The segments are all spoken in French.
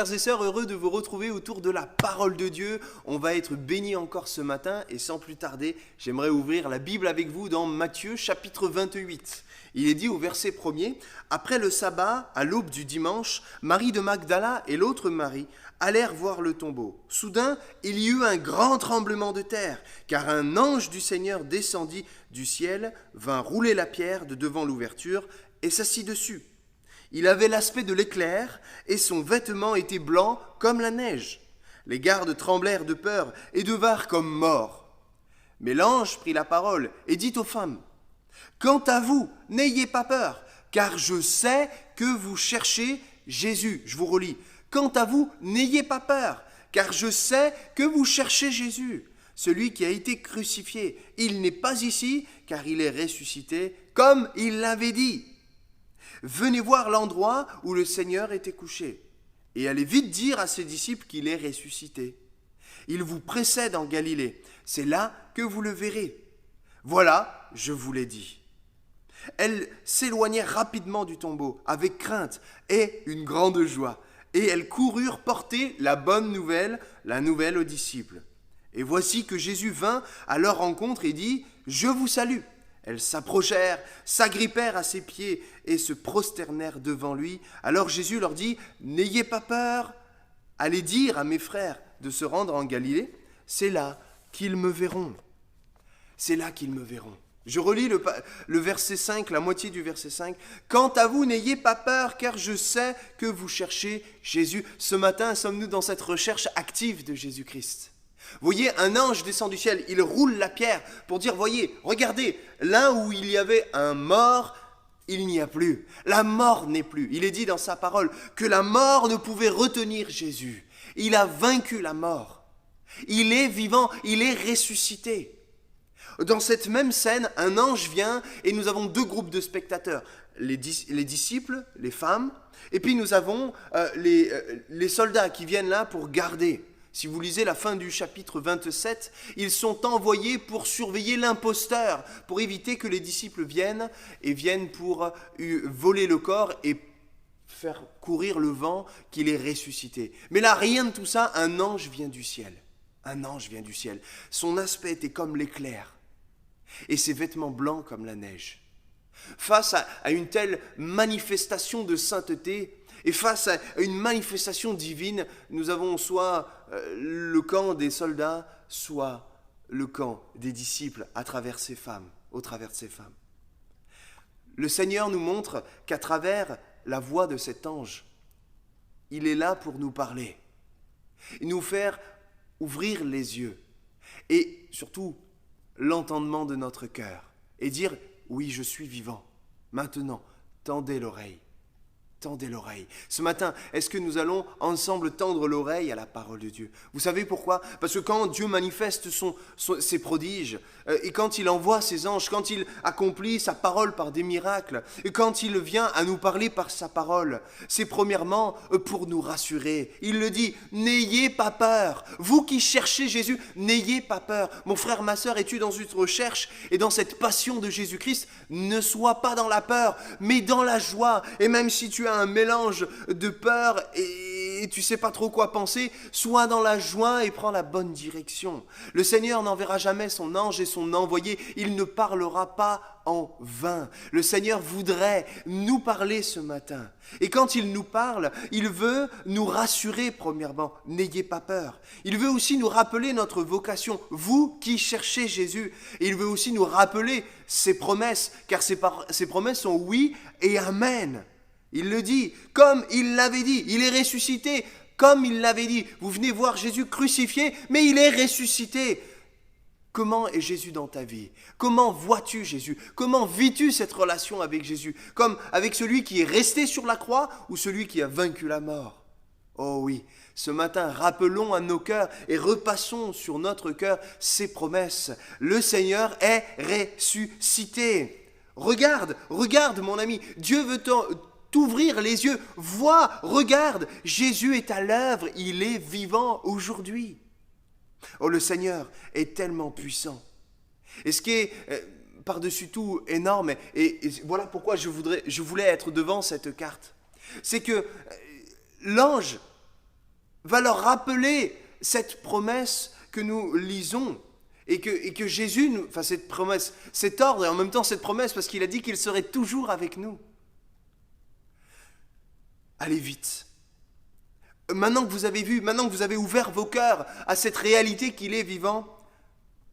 frères et sœurs, heureux de vous retrouver autour de la parole de Dieu. On va être bénis encore ce matin et sans plus tarder, j'aimerais ouvrir la Bible avec vous dans Matthieu chapitre 28. Il est dit au verset 1er, « Après le sabbat, à l'aube du dimanche, Marie de Magdala et l'autre Marie allèrent voir le tombeau. Soudain, il y eut un grand tremblement de terre, car un ange du Seigneur descendit du ciel, vint rouler la pierre de devant l'ouverture et s'assit dessus. Il avait l'aspect de l'éclair, et son vêtement était blanc comme la neige. Les gardes tremblèrent de peur et devinrent comme morts. Mais l'ange prit la parole et dit aux femmes, « Quant à vous, n'ayez pas peur, car je sais que vous cherchez Jésus. » Je vous relis. « Quant à vous, n'ayez pas peur, car je sais que vous cherchez Jésus, celui qui a été crucifié. Il n'est pas ici, car il est ressuscité, comme il l'avait dit. Venez voir l'endroit où le Seigneur était couché, et allez vite dire à ses disciples qu'il est ressuscité. Il vous précède en Galilée, c'est là que vous le verrez. Voilà, je vous l'ai dit. » Elles s'éloignèrent rapidement du tombeau, avec crainte et une grande joie, et elles coururent porter la bonne nouvelle, la nouvelle aux disciples. Et voici que Jésus vint à leur rencontre et dit, « Je vous salue !» Elles s'approchèrent, s'agrippèrent à ses pieds et se prosternèrent devant lui. Alors Jésus leur dit, « N'ayez pas peur, allez dire à mes frères de se rendre en Galilée, c'est là qu'ils me verront. » C'est là qu'ils me verront. Je relis le verset 5, la moitié du verset 5. « Quant à vous, n'ayez pas peur, car je sais que vous cherchez Jésus. » Ce matin, sommes-nous dans cette recherche active de Jésus-Christ. Voyez, un ange descend du ciel, il roule la pierre pour dire, voyez, regardez, là où il y avait un mort, il n'y a plus. La mort n'est plus. Il est dit dans sa parole que la mort ne pouvait retenir Jésus. Il a vaincu la mort. Il est vivant, il est ressuscité. Dans cette même scène, un ange vient et nous avons deux groupes de spectateurs. Les disciples, les femmes, et puis nous avons les soldats qui viennent là pour garder. Si vous lisez la fin du chapitre 27, ils sont envoyés pour surveiller l'imposteur, pour éviter que les disciples viennent pour voler le corps et faire courir le vent qu'il est ressuscité. Mais là, rien de tout ça, un ange vient du ciel. Un ange vient du ciel. Son aspect était comme l'éclair et ses vêtements blancs comme la neige. Face à une telle manifestation de sainteté, et face à une manifestation divine, nous avons soit le camp des soldats, soit le camp des disciples au travers de ces femmes. Le Seigneur nous montre qu'à travers la voix de cet ange, il est là pour nous parler, et nous faire ouvrir les yeux, et surtout l'entendement de notre cœur, et dire « Oui, je suis vivant. Maintenant, tendez l'oreille. » Tendez l'oreille. Ce matin, est-ce que nous allons ensemble tendre l'oreille à la parole de Dieu? Vous savez pourquoi? Parce que quand Dieu manifeste ses prodiges, et quand il envoie ses anges, quand il accomplit sa parole par des miracles, et quand il vient à nous parler par sa parole, c'est premièrement pour nous rassurer. Il le dit, n'ayez pas peur. Vous qui cherchez Jésus, n'ayez pas peur. Mon frère, ma sœur, es-tu dans une recherche et dans cette passion de Jésus-Christ? Ne sois pas dans la peur, mais dans la joie. Et même si tu as un mélange de peur et tu sais pas trop quoi penser, sois dans la joie et prends la bonne direction. Le Seigneur n'enverra jamais son ange et son envoyé, il ne parlera pas en vain. Le Seigneur voudrait nous parler ce matin. Et quand il nous parle, il veut nous rassurer premièrement, n'ayez pas peur. Il veut aussi nous rappeler notre vocation, vous qui cherchez Jésus. Et il veut aussi nous rappeler ses promesses, car ses promesses sont oui et amen. Il le dit, comme il l'avait dit, il est ressuscité, comme il l'avait dit. Vous venez voir Jésus crucifié, mais il est ressuscité. Comment est Jésus dans ta vie? Comment vois-tu Jésus? Comment vis-tu cette relation avec Jésus? Comme avec celui qui est resté sur la croix ou celui qui a vaincu la mort? Oh oui, ce matin, rappelons à nos cœurs et repassons sur notre cœur ces promesses. Le Seigneur est ressuscité. Regarde mon ami, Dieu veut t'ouvrir les yeux, vois, regarde, Jésus est à l'œuvre, il est vivant aujourd'hui. Oh, le Seigneur est tellement puissant. Et ce qui est par-dessus tout énorme, et voilà pourquoi je voulais être devant cette carte, c'est que l'ange va leur rappeler cette promesse que nous lisons et que Jésus, enfin cette promesse, cet ordre et en même temps cette promesse parce qu'il a dit qu'il serait toujours avec nous. Allez vite. Maintenant que vous avez vu, maintenant que vous avez ouvert vos cœurs à cette réalité qu'il est vivant,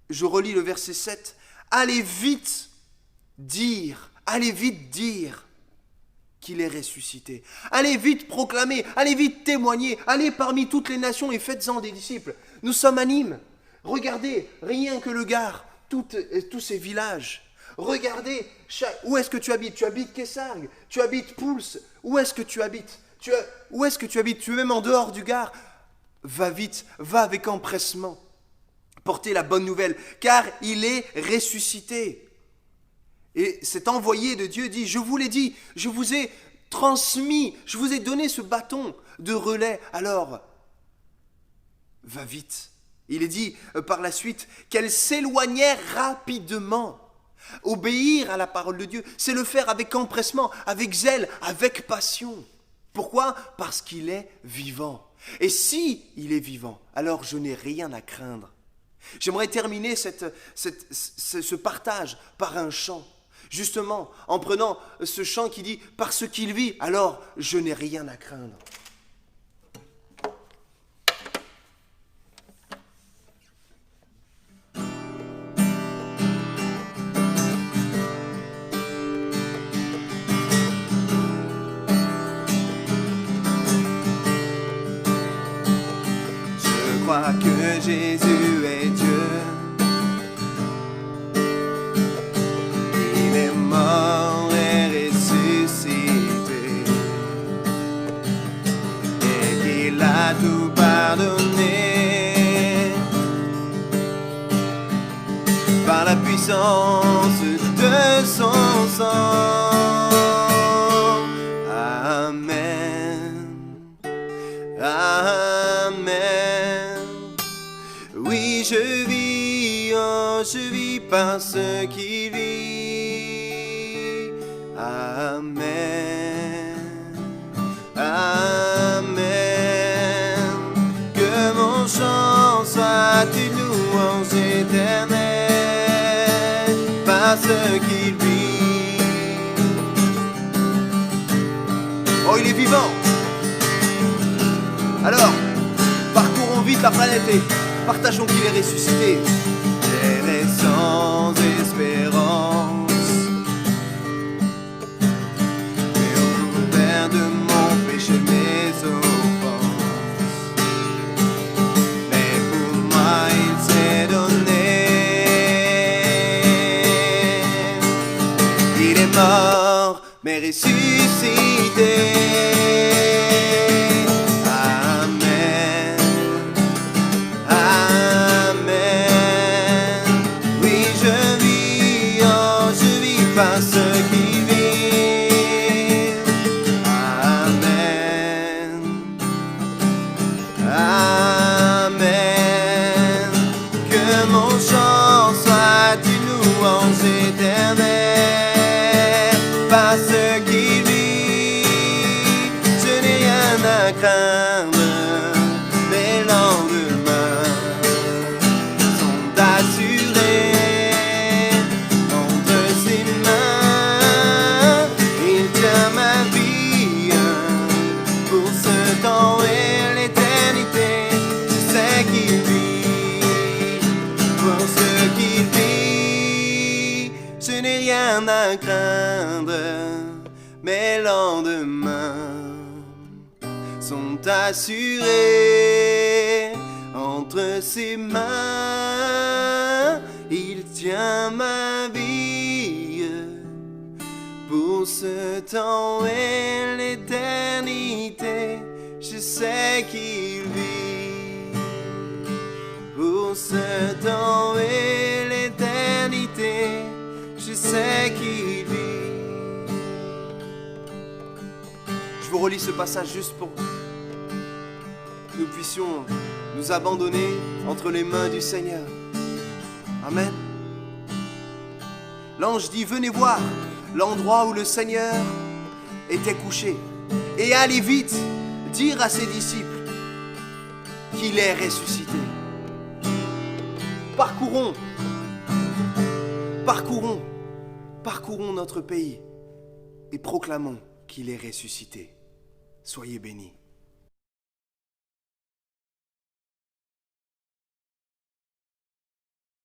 je relis le verset 7. Allez vite dire qu'il est ressuscité. Allez vite proclamer, allez vite témoigner, allez parmi toutes les nations et faites-en des disciples. Nous sommes à Nîmes. Regardez, rien que le Gard, tous ces villages. Regardez, où est-ce que tu habites? Tu habites Kessargues, tu habites Pouls. Où est-ce que tu habites? Où est-ce que tu habites? Tu es même en dehors du Gard. Va vite, va avec empressement. Portez la bonne nouvelle, car il est ressuscité. Et cet envoyé de Dieu dit, je vous l'ai dit, je vous ai transmis, je vous ai donné ce bâton de relais. Alors, va vite. Il est dit par la suite qu'elle s'éloignait rapidement. Obéir à la parole de Dieu, c'est le faire avec empressement, avec zèle, avec passion. Pourquoi? Parce qu'il est vivant. Et si il est vivant, alors je n'ai rien à craindre. J'aimerais terminer ce partage par un chant. Justement, en prenant ce chant qui dit « Parce qu'il vit, alors je n'ai rien à craindre ». Je crois que Jésus est Dieu. Il est mort et ressuscité. Et qu'il a tout pardonné par la puissance de son sang. Amen. Amen. Oui, je vis parce qu'il vit. Amen. Amen. Que mon chant soit une louange éternelle parce qu'il vit. Oh, il est vivant. Alors, parcourons vite la planète et partageons qu'il est ressuscité. J'errais sans espérance, mais au couvert de mon péché, mes offenses. Mais pour moi, il s'est donné. Il est mort, mais ressuscité. Parce qu'il vit. Amen. Amen. Que mon chant soit une louange éternelle parce qu'il vit. Je n'ai rien à craindre, les lendemains sont assurés. À craindre, mes lendemains sont assurés entre ses mains. Il tient ma vie pour ce temps et l'éternité. Je sais qu'il vit pour ce temps et l'éternité. Je sais qu'il vit. Je vous relis ce passage juste pour que nous puissions nous abandonner entre les mains du Seigneur. Amen. L'ange dit, venez voir l'endroit où le Seigneur était couché et allez vite dire à ses disciples qu'il est ressuscité. Parcourons, parcourons, parcourons notre pays et proclamons qu'il est ressuscité. Soyez bénis.